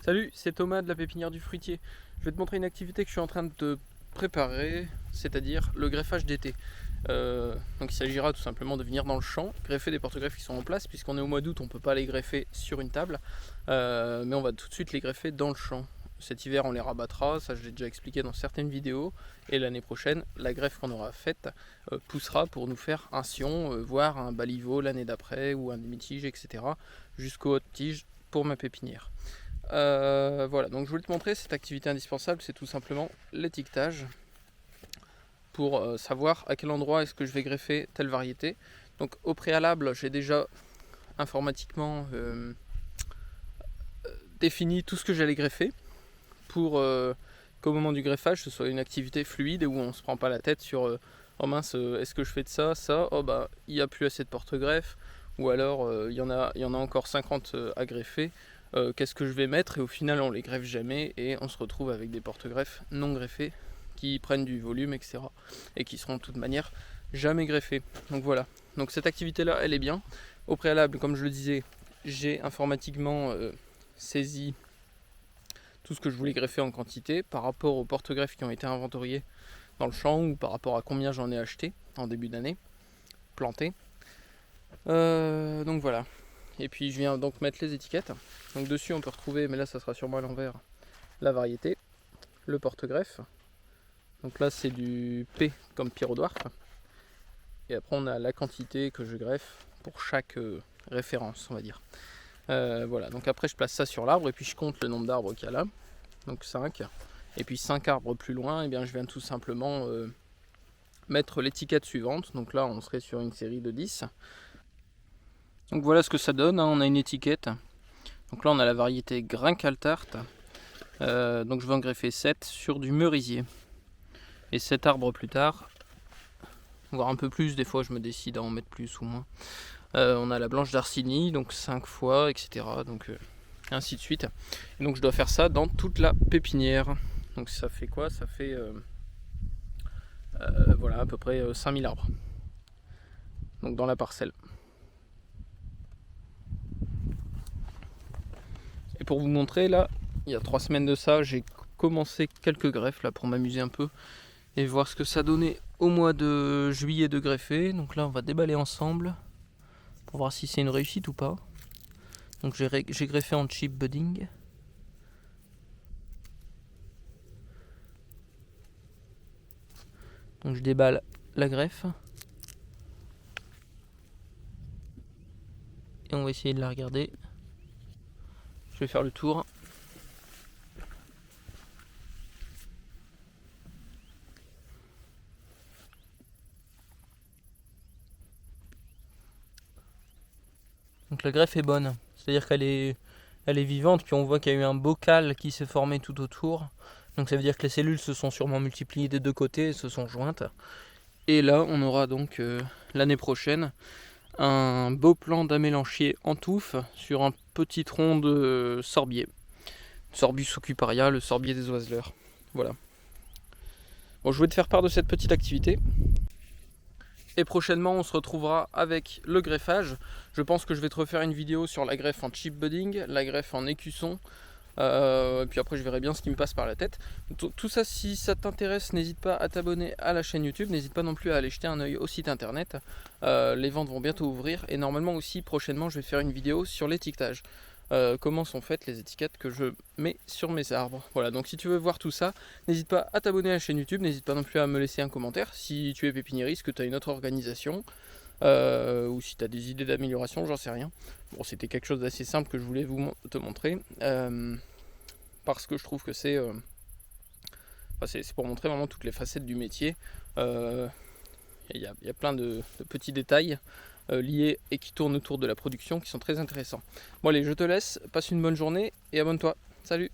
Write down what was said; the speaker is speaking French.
Salut, c'est Thomas de la pépinière du fruitier. Je vais te montrer une activité que je suis en train de préparer, c'est-à-dire le greffage d'été. Donc il s'agira tout simplement de venir dans le champ, greffer des porte-greffes qui sont en place, puisqu'on est au mois d'août, on ne peut pas les greffer sur une table, mais on va tout de suite les greffer dans le champ. Cet hiver, on les rabattra, ça je l'ai déjà expliqué dans certaines vidéos, et l'année prochaine, la greffe qu'on aura faite poussera pour nous faire un sion, voire un baliveau l'année d'après, ou un demi-tige, etc., jusqu'aux hautes tiges pour ma pépinière. Voilà, donc je voulais te montrer cette activité indispensable, c'est tout simplement l'étiquetage pour savoir à quel endroit est-ce que je vais greffer telle variété. Donc au préalable, j'ai déjà informatiquement défini tout ce que j'allais greffer pour qu'au moment du greffage, ce soit une activité fluide et où on ne se prend pas la tête sur oh mince, est-ce que je fais de ça, oh bah il n'y a plus assez de porte-greffes, ou alors il y en a encore 50 à greffer. Qu'est-ce que je vais mettre, et au final on les greffe jamais et on se retrouve avec des porte-greffes non greffés qui prennent du volume, etc., et qui seront de toute manière jamais greffés. Donc voilà, donc cette activité là elle est bien. Au préalable, comme je le disais, j'ai informatiquement saisi tout ce que je voulais greffer en quantité par rapport aux porte-greffes qui ont été inventoriés dans le champ, ou par rapport à combien j'en ai acheté en début d'année planté. Donc voilà. Et puis je viens donc mettre les étiquettes. Donc dessus on peut retrouver, mais là ça sera sûrement à l'envers, la variété, le porte-greffe. Donc là c'est du P comme pyrodwar. Et après on a la quantité que je greffe pour chaque référence, on va dire. Voilà, donc après je place ça sur l'arbre et puis je compte le nombre d'arbres qu'il y a là. Donc 5. Et puis 5 arbres plus loin, et bien je viens tout simplement mettre l'étiquette suivante. Donc là on serait sur une série de 10. Donc voilà ce que ça donne, hein. On a une étiquette. Donc là on a la variété Grincaltart. Donc je vais en greffer 7 sur du merisier. Et 7 arbres plus tard, voire un peu plus, des fois je me décide à en mettre plus ou moins. On a la blanche d'Arcigny, donc 5 fois, etc. Donc ainsi de suite. Et donc je dois faire ça dans toute la pépinière. Donc ça fait quoi? Ça fait voilà, à peu près 5000 arbres. Donc dans la parcelle. Et pour vous montrer, là, il y a 3 semaines de ça, j'ai commencé quelques greffes là pour m'amuser un peu et voir ce que ça donnait au mois de juillet de greffer. Donc là on va déballer ensemble pour voir si c'est une réussite ou pas. Donc j'ai greffé en chip budding. Donc je déballe la greffe et on va essayer de la regarder. Je vais faire le tour. Donc la greffe est bonne, c'est-à-dire qu'elle est vivante, puis on voit qu'il y a eu un bocal qui s'est formé tout autour. Donc ça veut dire que les cellules se sont sûrement multipliées des deux côtés et se sont jointes. Et là on aura donc l'année prochaine un beau plant d'amélanchier en touffe sur un petit tronc de sorbier. Sorbus ocuparia, le sorbier des oiseleurs. Voilà. Bon, je voulais te faire part de cette petite activité. Et prochainement on se retrouvera avec le greffage. Je pense que je vais te refaire une vidéo sur la greffe en chip budding, la greffe en écusson, puis après je verrai bien ce qui me passe par la tête. Tout ça, si ça t'intéresse, n'hésite pas à t'abonner à la chaîne YouTube, n'hésite pas non plus à aller jeter un œil au site internet. Les ventes vont bientôt ouvrir, et normalement aussi prochainement je vais faire une vidéo sur l'étiquetage. Comment sont faites les étiquettes que je mets sur mes arbres. Voilà, donc si tu veux voir tout ça, n'hésite pas à t'abonner à la chaîne YouTube, n'hésite pas non plus à me laisser un commentaire si tu es pépiniériste, que tu as une autre organisation, ou si tu as des idées d'amélioration, j'en sais rien. Bon, c'était quelque chose d'assez simple que je voulais te montrer, parce que je trouve que c'est pour montrer vraiment toutes les facettes du métier. Il y a plein de petits détails liés et qui tournent autour de la production qui sont très intéressants. Bon allez, je te laisse, passe une bonne journée et abonne-toi. Salut!